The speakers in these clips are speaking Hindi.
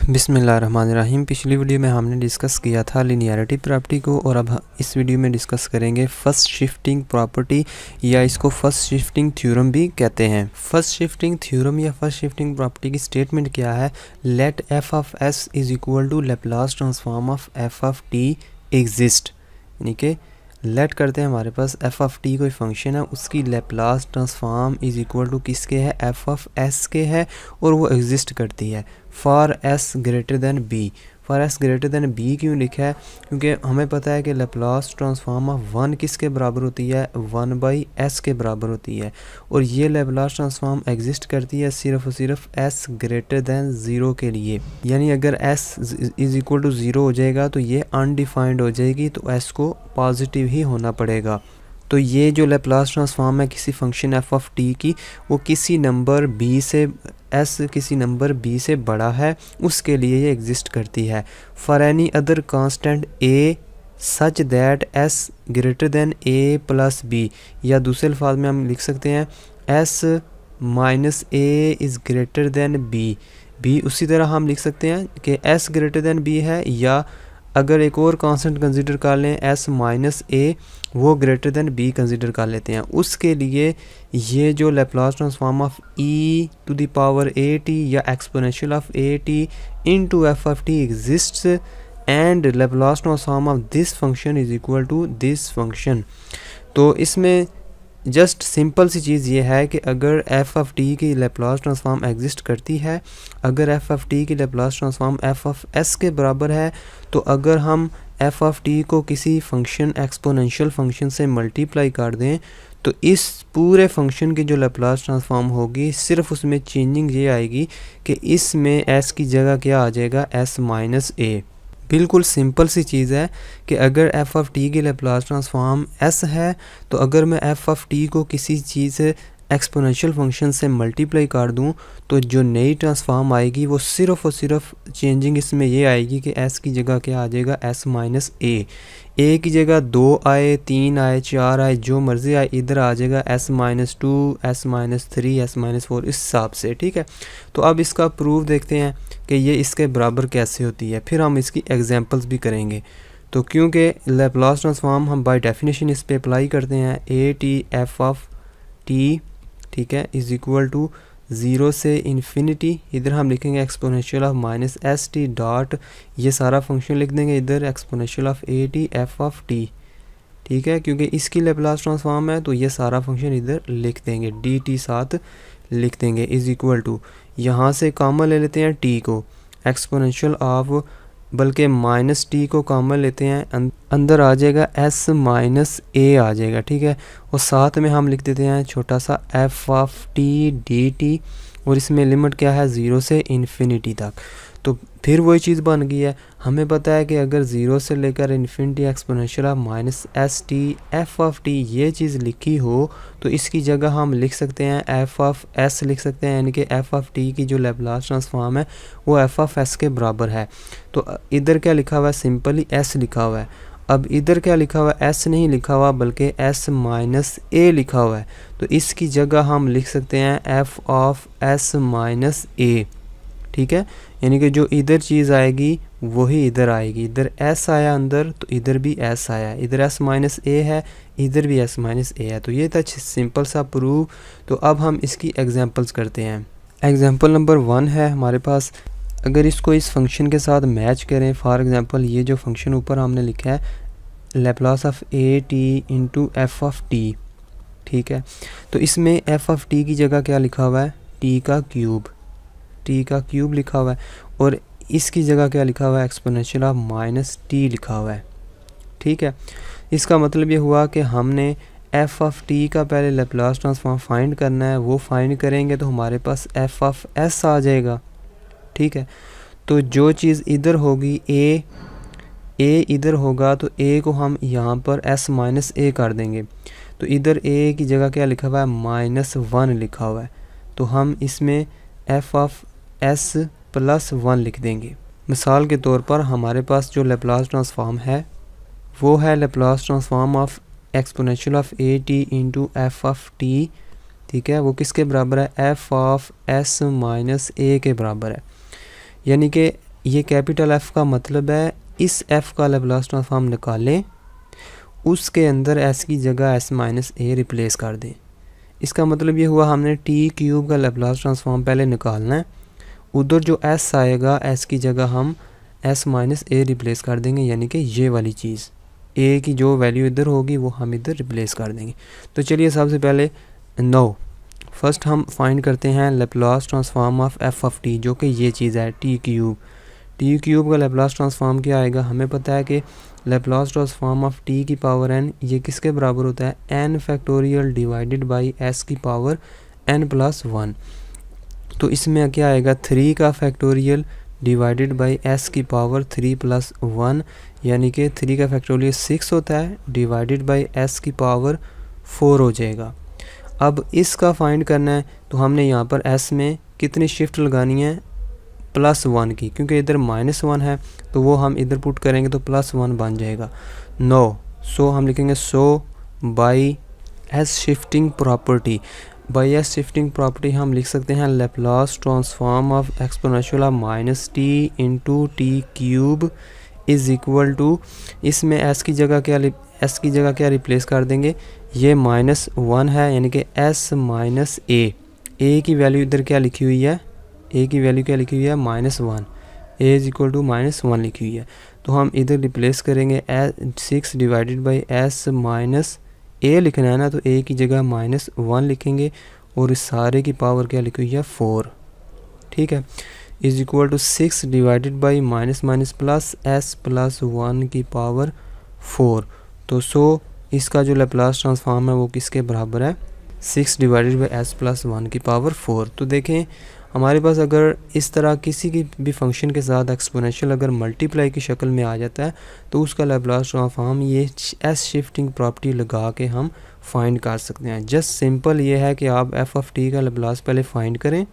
बिस्मिल्लाहिर्रहमानिर्रहीम। पिछली वीडियो में हमने डिस्कस किया था लिनियरिटी प्रॉपर्टी को और अब इस वीडियो में डिस्कस करेंगे फर्स्ट शिफ्टिंग प्रॉपर्टी या इसको फर्स्ट शिफ्टिंग थ्योरम भी कहते हैं। फर्स्ट शिफ्टिंग थ्योरम या फर्स्ट शिफ्टिंग प्रॉपर्टी की स्टेटमेंट क्या है? Let F of S is equal to Laplace transform of F of T exist, यानी कि लेट करते हैं हमारे पास एफ ऑफ टी कोई फंक्शन है, उसकी Laplace transform is equal to किसके है? एफ ऑफ एस के है और वो एग्जिस्ट करती है for S greater than B. For S greater than B क्यों लिखा है? क्योंकि हमें पता है कि लैप्लास ट्रांसफॉर्म ऑफ वन किसके बराबर होती है? वन बाई एस के बराबर होती है और ये लैप्लास ट्रांसफॉर्म एग्जिस्ट करती है सिर्फ और सिर्फ एस ग्रेटर दैन ज़ीरो के लिए। यानी अगर S is equal to zero हो जाएगा तो ये अनडिफाइंड हो जाएगी, तो एस को पॉजिटिव ही होना पड़ेगा। तो ये जो लैप्लास ट्रांसफॉर्म है किसी फंक्शन एफ ऑफ टी की, वो किसी नंबर बी से एस किसी नंबर बी से बड़ा है उसके लिए ये एग्जिस्ट करती है। For any other constant A such that S greater than A plus B, या दूसरे अल्फाज में हम लिख सकते हैं S minus A is greater than B. B उसी तरह हम लिख सकते हैं कि एस ग्रेटर दैन बी है, या अगर एक और कांस्टेंट कंसीडर कर लें एस माइनस ए, वो ग्रेटर देन बी कंसीडर कर लेते हैं। उसके लिए ये जो Laplace transform of e to the power a t या exponential of a t into f of t exists and Laplace transform of this function is equal to this function. तो इसमें जस्ट सिंपल सी चीज़ ये है कि अगर एफ ऑफ टी की लैप्लास ट्रांसफॉर्म एग्जिस्ट करती है, अगर एफ ऑफ टी की Laplace transform F of S के बराबर है, तो अगर हम एफ ऑफ टी को किसी फंक्शन एक्सपोनेंशियल फंक्शन से मल्टीप्लाई कर दें तो इस पूरे फंक्शन की जो लैप्लास ट्रांसफॉर्म होगी सिर्फ उसमें चेंजिंग ये आएगी कि इसमें एस की जगह क्या आ जाएगा? एस माइनस ए। बिल्कुल सिंपल सी चीज़ है कि अगर एफ ऑफ टी की लैप्लास ट्रांसफॉर्म एस है, तो अगर मैं एफ ऑफ टी को किसी चीज़ से एक्सपोनेंशियल फंक्शन से मल्टीप्लाई कर दूं तो जो नई ट्रांसफॉर्म आएगी वो सिर्फ और सिर्फ चेंजिंग इसमें ये आएगी कि एस की जगह क्या आ जाएगा? एस माइनस ए। ए की जगह 2 आए, 3 आए, 4 आए, जो मर्ज़ी आए, इधर आ जाएगा S minus 2, S minus 3, S minus 4 इस हिसाब से। ठीक है, तो अब इसका प्रूफ देखते हैं कि ये इसके बराबर कैसे होती है, फिर हम इसकी एग्जांपल्स भी करेंगे। तो क्योंकि लैप्लास ट्रांसफॉर्म हम बाय डेफिनेशन इस पे अप्लाई करते हैं, A T F of T, ठीक है, इज़ इक्वल टू 0 से इन्फिनिटी, इधर हम लिखेंगे exponential of minus S T dot, ये सारा फंक्शन लिख देंगे इधर exponential of a T F of T. ठीक है, क्योंकि इसकी लैप्लास ट्रांसफॉर्म है तो ये सारा फंक्शन इधर लिख देंगे, डी टी साथ लिख देंगे, इज़ इक्वल टू, यहाँ से कॉमन ले लेते हैं टी को, एक्सपोनेंशियल ऑफ, बल्कि माइनस टी को कॉमन लेते हैं, अंदर आ जाएगा एस माइनस ए आ जाएगा। ठीक है, और साथ में हम लिख देते हैं छोटा सा F of T D T, और इसमें लिमिट क्या है? 0 से इन्फिनिटी तक। तो फिर वही चीज़ बन गई है। हमें पता है कि अगर 0 से लेकर infinity exponential of minus S T F of T ये चीज़ लिखी हो तो इसकी जगह हम लिख सकते हैं एफ ऑफ एस लिख सकते हैं, यानी कि एफ ऑफ टी की जो लैप्लास ट्रांसफॉर्म है वो एफ ऑफ एस के बराबर है। तो इधर क्या लिखा हुआ है? सिंपली एस लिखा हुआ है। अब इधर क्या लिखा हुआ है? एस नहीं लिखा हुआ बल्कि एस माइनस ए लिखा हुआ है, तो इसकी जगह हम लिख सकते हैं एफ ऑफ एस माइनस ए। ठीक है, यानी कि जो इधर चीज़ आएगी वही इधर आएगी, इधर एस आया अंदर तो इधर भी एस आया, इधर एस माइनस ए है, इधर भी एस माइनस ए है। तो ये था सिंपल सा प्रूफ। तो अब हम इसकी एग्जांपल्स करते हैं। एग्जांपल नंबर 1 है हमारे पास, अगर इसको इस फंक्शन के साथ मैच करें, फॉर एग्जांपल ये जो फंक्शन ऊपर हमने लिखा है Laplace of a T into F of T, ठीक है, तो इसमें एफ ऑफ टी की जगह क्या लिखा हुआ है? टी का क्यूब, टी का क्यूब लिखा हुआ है, और इसकी जगह क्या लिखा हुआ है? एक्सपोनेंशियल ऑफ माइनस टी लिखा हुआ है। ठीक है, इसका मतलब ये हुआ कि हमने एफ ऑफ टी का पहले लैप्लास ट्रांसफॉर्म फाइंड करना है, वो फाइंड करेंगे तो हमारे पास एफ ऑफ एस आ जाएगा। ठीक है, तो जो चीज़ इधर होगी ए इधर होगा तो ए को हम यहाँ पर एस माइनस ए कर देंगे, तो इधर ए की जगह क्या लिखा हुआ है? -1 लिखा हुआ है, तो हम इसमें एफ ऑफ एस प्लस 1 लिख देंगे। मिसाल के तौर पर हमारे पास जो लैप्लास ट्रांसफॉर्म है वो है Laplace transform of exponential of a T into F of T. ठीक है, वो किसके बराबर है? एफ ऑफ एस माइनस ए के बराबर है। यानी कि ये कैपिटल F का मतलब है इस F का लेप्लास ट्रांसफॉर्म निकालें, उसके अंदर S की जगह S माइनस ए रिप्लेस कर दें। इसका मतलब ये हुआ हमने टी क्यूब का लेप्लास ट्रांसफॉर्म पहले निकालना है, उधर जो S आएगा S की जगह हम S माइनस ए रिप्लेस कर देंगे, यानी कि ये वाली चीज़ ए की जो वैल्यू इधर होगी वो हम इधर रिप्लेस कर देंगे। तो चलिए सबसे पहले फर्स्ट हम फाइंड करते हैं Laplace transform of F of T, जो कि ये चीज़ है टी क्यूब का लेप्लास ट्रांसफॉर्म क्या आएगा। हमें पता है कि लेप्लास ट्रांसफॉर्म ऑफ टी की पावर एन ये किसके बराबर होता है, N factorial divided by S की पावर एन प्लस वन। तो इसमें क्या आएगा 3 का फैक्टोरियल डिवाइडेड बाई एस की पावर 3 प्लस 1, यानी कि 3 का फैक्टोरियल 6 होता है, डिवाइडेड बाई एस की पावर 4 हो जाएगा। अब इसका फाइंड करना है तो हमने यहाँ पर एस में कितनी शिफ्ट लगानी है, +1 की, क्योंकि इधर -1 है तो वो हम इधर पुट करेंगे तो +1 बन जाएगा। सो हम लिखेंगे by S shifting property, by S shifting property हम लिख सकते हैं Laplace transform of exponential of -t into T cube is equal to, इसमें एस की जगह क्या रिप्लेस कर देंगे, ये -1 है यानी कि s माइनस ए की वैल्यू इधर क्या लिखी हुई है, ए की वैल्यू क्या लिखी हुई है -1, ए इज़ इक्वल टू -1 लिखी हुई है। तो हम इधर रिप्लेस करेंगे 6 डिवाइडेड बाई एस माइनस ए लिखना है ना, तो ए की जगह -1 लिखेंगे और इस सारे की पावर क्या लिखी हुई है 4, ठीक है, is equal to 6 divided by minus plus S plus 1 की पावर 4। तो इसका जो लेप्लास ट्रांसफॉर्म है वो किसके बराबर है, 6 डिवाइडेड बाई एस प्लस 1 की पावर 4। तो देखें हमारे पास अगर इस तरह किसी की भी फंक्शन के साथ एक्सपोनेंशियल अगर मल्टीप्लाई की शक्ल में आ जाता है तो उसका लेप्लास ट्रांसफॉर्म ये एस शिफ्टिंग प्रॉपर्टी लगा के हम फाइंड कर सकते हैं। जस्ट सिंपल ये है कि आप एफ ऑफ टी का लेप्लास पहले फाइंड करें,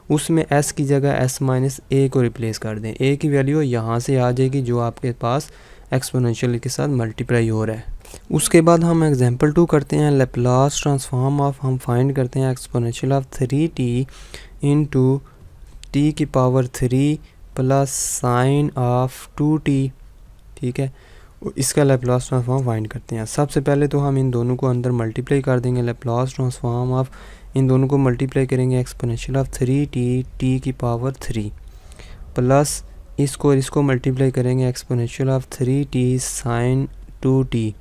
उसमें s की जगह s माइनस ए को रिप्लेस कर दें, a की वैल्यू यहाँ से आ जाएगी जो आपके पास एक्सपोनेंशियल के साथ मल्टीप्लाई हो रहा है। उसके बाद हम एग्जांपल 2 करते हैं, लेप्लास ट्रांसफॉर्म ऑफ हम फाइंड करते हैं exponential of 3t into t की power 3 plus sine of 2t, ठीक है, इसका लेप्लास ट्रांसफॉर्म फाइंड करते हैं। सबसे पहले तो हम इन दोनों को अंदर मल्टीप्लाई कर देंगे, लेप्लास ट्रांसफॉर्म ऑफ इन दोनों को मल्टीप्लाई करेंगे एक्सपोनेंशियल ऑफ 3t टी की पावर 3 प्लस इसको मल्टीप्लाई करेंगे exponential of 3t sine 2t,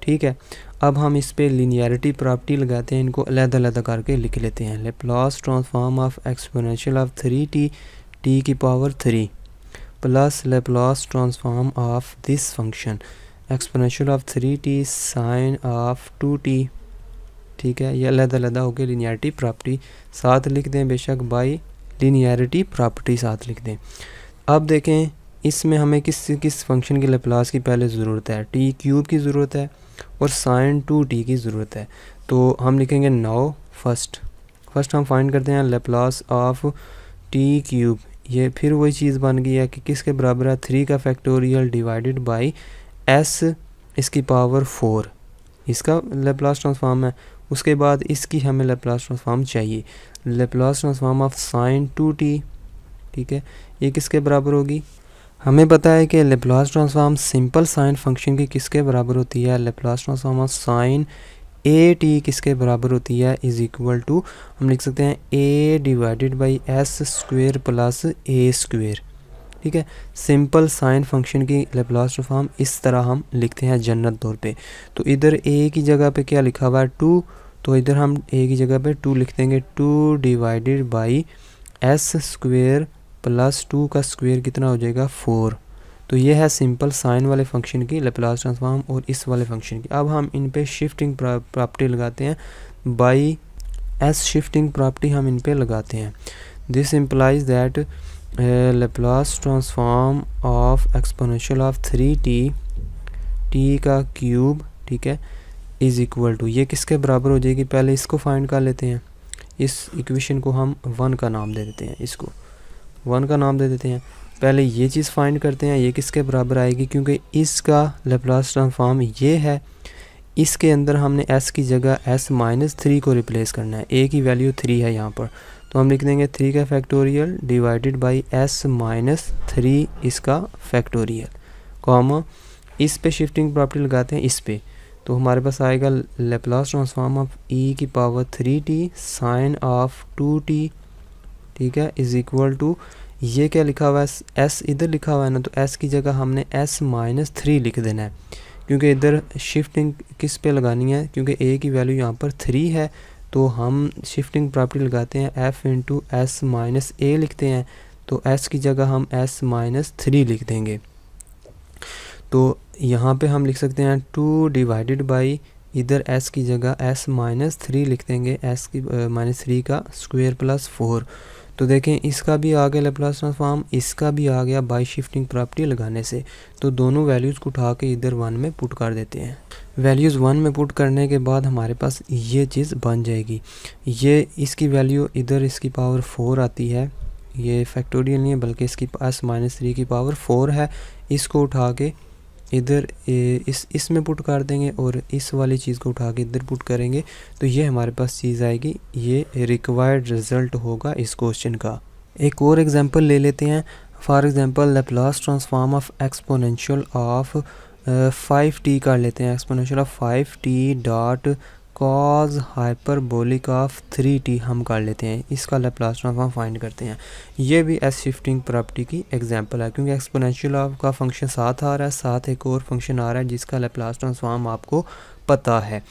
ठीक है। अब हम इस पे लिनियरिटी प्रॉपर्टी लगाते हैं, इनको अलग-अलग करके लिख लेते हैं। Laplace transform of exponential of 3t T की power 3 plus Laplace transform of this function exponential of 3t sine of 2t, ठीक है। ये अलग-अलग होकर लिनियरिटी प्रॉपर्टी साथ लिख दें, बेशक बाई लिनियरिटी प्रॉपर्टी साथ लिख दें। अब देखें इसमें हमें किस फंक्शन की लेप्लास की पहले ज़रूरत है, टी क्यूब की ज़रूरत है और साइन 2t की ज़रूरत है। तो हम लिखेंगे फर्स्ट हम फाइंड करते हैं लेप्लास ऑफ टी क्यूब, ये फिर वही चीज़ बन गई है कि किसके बराबर है 3 का फैक्टोरियल डिवाइडेड बाई एस इसकी पावर 4, इसका लेप्लास ट्रांसफॉर्म है। उसके बाद इसकी हमें लेप्लास ट्रांसफॉर्म चाहिए, Laplace transform of sine 2t, ठीक है, ये किसके बराबर होगी, हमें पता है कि Laplace transform simple sine function की किसके बराबर होती है, Laplace transform of sine A T किसके बराबर होती है, इज़ इक्वल टू हम लिख सकते हैं a divided by S square plus A square, ठीक है। सिंपल साइन फंक्शन की लेप्लास ट्रांसफॉर्म इस तरह हम लिखते हैं जनरल तौर पे। तो इधर a की जगह पे क्या लिखा हुआ है 2, तो इधर हम a की जगह पे 2 लिख देंगे, 2 divided by S square plus 2 का स्क्वेयर कितना हो जाएगा 4। तो ये है सिंपल साइन वाले फंक्शन की लेप्लास ट्रांसफॉर्म और इस वाले फंक्शन की। अब हम इन पे शिफ्टिंग प्रॉपर्टी लगाते हैं, बाई एस शिफ्टिंग प्रॉपर्टी हम इन पे लगाते हैं। This implies that Laplace transform of exponential of 3t T का क्यूब, ठीक है, इज़ इक्वल टू, ये किसके बराबर हो जाएगी, पहले इसको फाइंड कर लेते हैं। इस इक्वेशन को हम 1 का नाम दे देते हैं, इसको 1 का नाम दे देते हैं। पहले ये चीज़ फाइंड करते हैं, ये किसके बराबर आएगी, क्योंकि इसका लेप्लास ट्रांसफॉर्म ये है, इसके अंदर हमने s की जगह s माइनस 3 को रिप्लेस करना है, a की वैल्यू 3 है यहाँ पर, तो हम लिख देंगे 3 का factorial divided by s minus 3 इसका फैक्टोरियल, कॉमा इस पे शिफ्टिंग प्रॉपर्टी लगाते हैं इस पे, तो हमारे पास आएगा लेप्लास ट्रांसफॉर्म ऑफ e की power 3t sine of 2t, ठीक है, इज इक्वल टू, ये क्या लिखा हुआ है, s इधर लिखा हुआ है ना, तो s की जगह हमने s माइनस 3 लिख देना है, क्योंकि इधर शिफ्टिंग किस पे लगानी है, क्योंकि a की वैल्यू यहाँ पर 3 है, तो हम शिफ्टिंग प्रॉपर्टी लगाते हैं f into S minus a लिखते हैं, तो s की जगह हम s माइनस 3 लिख देंगे। तो यहाँ पे हम लिख सकते हैं 2 डिवाइडेड बाई, इधर s की जगह s माइनस 3 लिख देंगे, s की माइनस 3 का स्क्वायर प्लस 4। तो देखें इसका भी आ गया लेप्लास ट्रांसफॉर्म, इसका भी आ गया बाय शिफ्टिंग प्रॉपर्टी लगाने से। तो दोनों वैल्यूज़ को उठा के इधर 1 में पुट कर देते हैं। वैल्यूज़ 1 में पुट करने के बाद हमारे पास ये चीज़ बन जाएगी। ये इसकी वैल्यू इधर इसकी पावर 4 आती है, ये फैक्टोरियल नहीं है बल्कि इसकी s माइनस 3 की पावर 4 है। इसको उठा के इधर इसमें पुट कर देंगे और इस वाली चीज़ को उठा के इधर पुट करेंगे, तो ये हमारे पास चीज़ आएगी, ये रिक्वायर्ड रिज़ल्ट होगा इस क्वेश्चन का। एक और एग्जांपल ले लेते हैं। For example Laplace transform of exponential of 5t कर लेते हैं, exponential of 5t dot cos hyperbolic of 3t हम कर लेते हैं, इसका लेप्लास ट्रांसफॉर्म फाइंड करते हैं। ये भी एस शिफ्टिंग प्रॉपर्टी की एग्जांपल है, क्योंकि एक्सपोनेंशियल ऑफ का फंक्शन साथ आ रहा है, साथ एक और फंक्शन आ रहा है जिसका लेप्लास ट्रांसफॉर्म आपको पता है।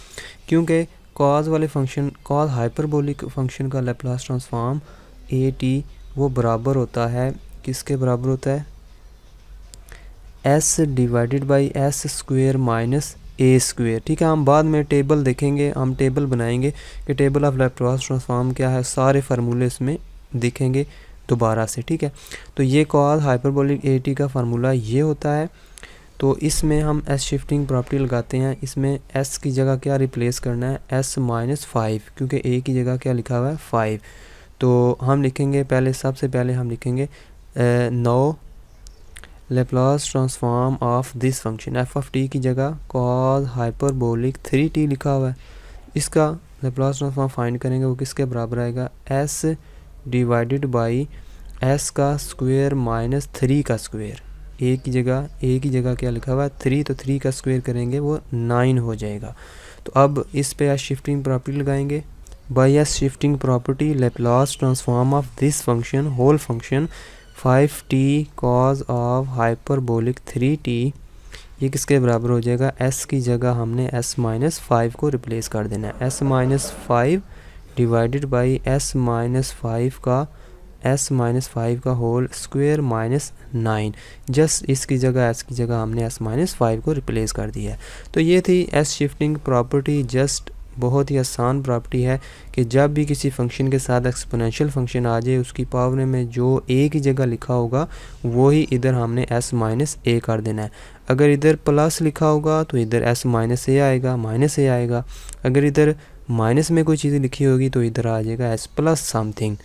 क्योंकि कॉज वाले फंक्शन, कॉज हाइपरबोलिक फंक्शन का लेप्लास ट्रांसफॉर्म a_t वो बराबर होता है, किसके बराबर होता है, s divided by S square minus a square. ठीक है, हम बाद में टेबल देखेंगे, हम टेबल बनाएंगे कि टेबल ऑफ लेप्लास ट्रांसफॉर्म क्या है, सारे फार्मूले इसमें दिखेंगे दोबारा से। ठीक है, तो ये कॉज हाइपरबोलिक a_t का फार्मूला ये होता है। तो इसमें हम s शिफ्टिंग प्रॉपर्टी लगाते हैं, इसमें s की जगह क्या रिप्लेस करना है, s माइनस 5, क्योंकि a की जगह क्या लिखा हुआ है 5। तो हम लिखेंगे पहले, सबसे पहले हम लिखेंगे no Laplace transform of this function, F of T की जगह कॉज हाइपरबोलिक 3t लिखा हुआ है, इसका लेप्लास ट्रांसफॉर्म फाइंड करेंगे, वो किसके बराबर आएगा, s डिवाइडेड बाई s का स्क्वायर माइनस 3 का स्क्वायर। a की जगह क्या लिखा हुआ है 3, तो 3 का स्क्वायर करेंगे वो 9 हो जाएगा। तो अब इस पे शिफ्टिंग प्रॉपर्टी लगाएंगे, by S shifting property Laplace transform of this function whole function 5t cos of hyperbolic 3t, ये किसके बराबर हो जाएगा, s की जगह हमने s माइनस 5 को रिप्लेस कर देना है, s minus 5 divided by s minus 5 का होल स्क्वायर माइनस 9, जस्ट इसकी जगह s की जगह हमने s माइनस 5 को रिप्लेस कर दिया है। तो ये थी s शिफ्टिंग प्रॉपर्टी, जस्ट बहुत ही आसान प्रॉपर्टी है कि जब भी किसी फंक्शन के साथ एक्सपोनेंशियल फंक्शन आ जाए, उसकी पावर में जो a की जगह लिखा होगा वही इधर हमने s माइनस a कर देना है। अगर इधर प्लस लिखा होगा तो इधर s माइनस a आएगा, माइनस a आएगा। अगर इधर माइनस में कोई चीज़ लिखी होगी तो इधर आ जाएगा s प्लस समथिंग।